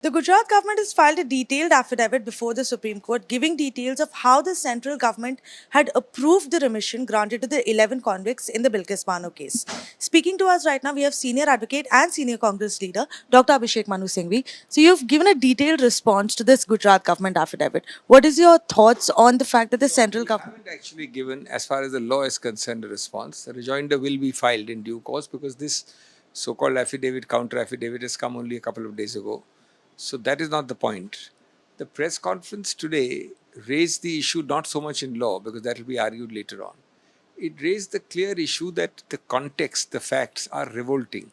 The Gujarat government has filed a detailed affidavit before the Supreme Court giving details of how the central government had approved the remission granted to the 11 convicts in the Bilkis Bano case. Speaking to us right now, we have senior advocate and senior Congress leader, Dr. Abhishek Manu Singhvi. So you've given a detailed response to this Gujarat government affidavit. What is your thoughts on the fact that the central government... Haven't actually given, as far as the law is concerned, a response. The rejoinder will be filed in due course because this so-called affidavit, counter affidavit, has come only a couple of days ago. So that is not the point. The press conference today raised the issue not so much in law because that will be argued later on. It raised the clear issue that the context, the facts are revolting.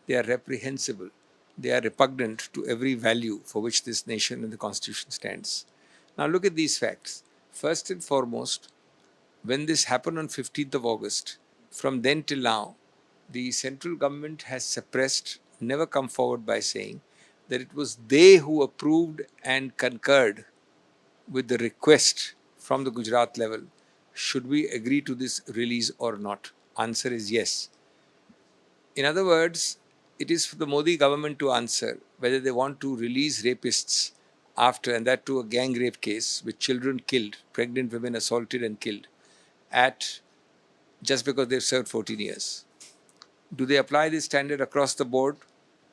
They are reprehensible. They are repugnant to every value for which this nation and the constitution stands. Now look at these facts. First and foremost, when this happened on 15th of August, from then till now, the central government has suppressed, never come forward by saying that it was they who approved and concurred with the request from the Gujarat level. Should we agree to this release or not? Answer is yes. In other words, it is for the Modi government to answer whether they want to release rapists after, and that to a gang rape case with children killed, pregnant women assaulted and killed, at just because they've served 14 years. Do they apply this standard across the board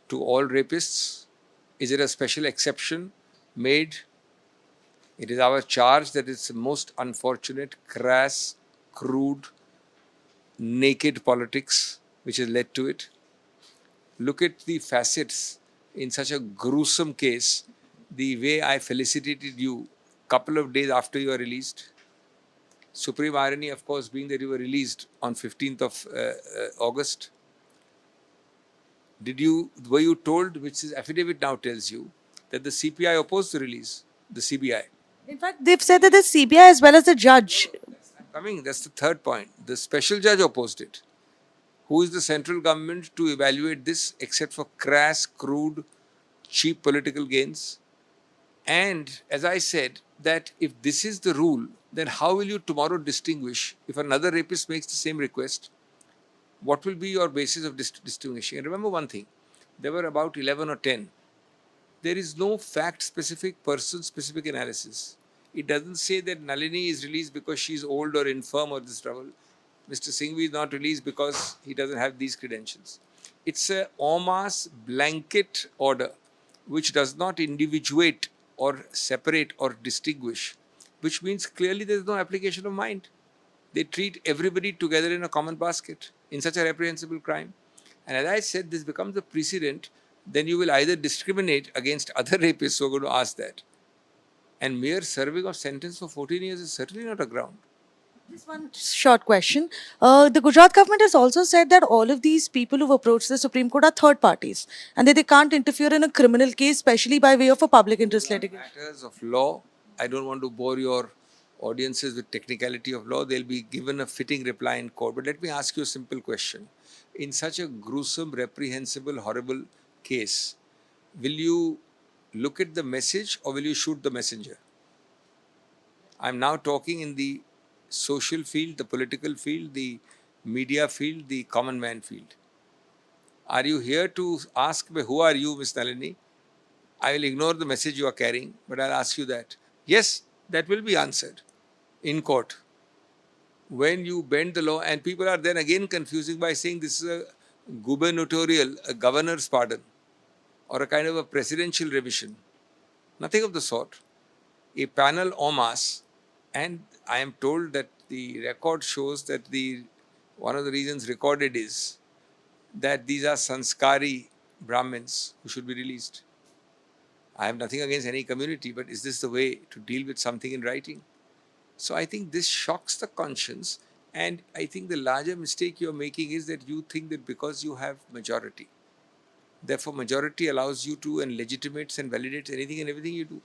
to all rapists? Is it a special exception made? It is our charge that it's the most unfortunate, crass, crude, naked politics which has led to it. Look at the facets in such a gruesome case, the way I felicitated you a couple of days after you were released. Supreme irony, of course, being that you were released on 15th of August. Were you told, which this affidavit now tells you, that the CPI opposed the release, the CBI? In fact, they've said that the CBI as well as the judge... That's the third point. The special judge opposed it. Who is the central government to evaluate this except for crass, crude, cheap political gains? And as I said, that if this is the rule, then how will you tomorrow distinguish if another rapist makes the same request? What will be your basis of distinguishing? And remember one thing, there were about 11 or 10. There is no fact-specific, person-specific analysis. It doesn't say that Nalini is released because she's old or infirm or this trouble. Mr. Singhvi is not released because he doesn't have these credentials. It's a en masse blanket order which does not individuate or separate or distinguish, which means clearly there is no application of mind. They treat everybody together in a common basket in such a reprehensible crime. And as I said, this becomes a precedent. Then you will either discriminate against other rapists who are going to ask that. And mere serving of sentence for 14 years is certainly not a ground. Just one short question. The Gujarat government has also said that all of these people who've approached the Supreme Court are third parties and that they can't interfere in a criminal case, especially by way of a public interest litigation. Matters of law, I don't want to bore your audiences with technicality of law. They'll be given a fitting reply in court. But let me ask you a simple question. In such a gruesome, reprehensible, horrible case, will you look at the message or will you shoot the messenger? I'm now talking in the social field, the political field, the media field, the common man field. Are you here to ask me, who are you, Miss Nalini? I will ignore the message you are carrying, but I'll ask you that. Yes, that will be answered in court. When you bend the law, and people are then again confusing by saying this is a gubernatorial, a governor's pardon, or a kind of a presidential remission. Nothing of the sort. A panel en masse, and I am told that the record shows that one of the reasons recorded is that these are sanskari Brahmins who should be released. I have nothing against any community, but is this the way to deal with something in writing? So I think this shocks the conscience, and I think the larger mistake you're making is that you think that because you have majority, therefore majority allows you to and legitimates and validates anything and everything you do.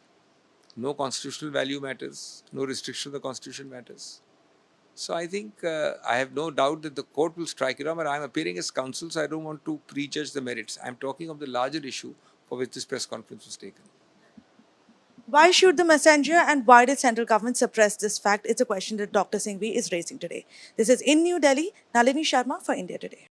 No constitutional value matters, no restriction of the constitution matters. So I think I have no doubt that the court will strike it down, but I'm appearing as counsel, so I don't want to prejudge the merits. I'm talking of the larger issue for which this press conference was taken. Why shoot the messenger and why did central government suppress this fact? It's a question that Dr. Singhvi is raising today. This is in New Delhi, Nalini Sharma for India Today.